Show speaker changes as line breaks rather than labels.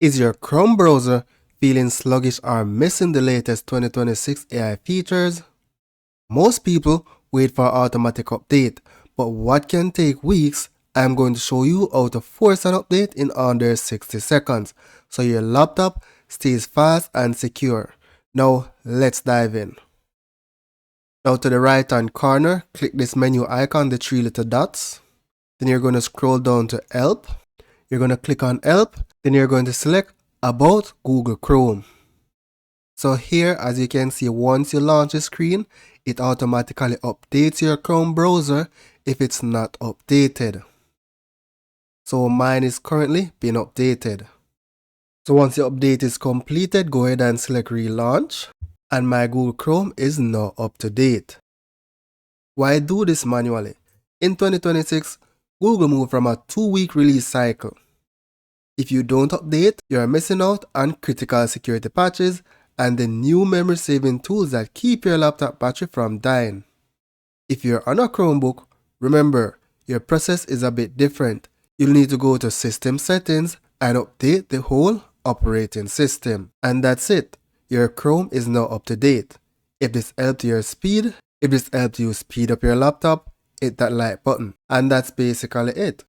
Is your Chrome browser feeling sluggish or missing the latest 2026 AI features? Most people wait for automatic update, but what can take weeks, I'm going to show you how to force an update in under 60 seconds so your laptop stays fast and secure. Now let's dive in. Now to the right hand corner, click this menu icon, the three little dots. Then you're going to scroll down to Help. You're going to click on Help. Then you're going to select About Google Chrome. So here, as you can see, once you launch the screen, it automatically updates your Chrome browser if it's not updated. So mine is currently being updated. So once the update is completed, go ahead and select Relaunch. And my Google Chrome is now up to date. Why do this manually? In 2026, Google moved from a 2-week release cycle. If you don't update, you're missing out on critical security patches and the new memory saving tools that keep your laptop battery from dying. If you're on a Chromebook, remember, your process is a bit different. You'll need to go to System Settings and update the whole operating system. And that's it. Your Chrome is now up to date. If this helped you speed up your laptop, hit that like button. And that's basically it.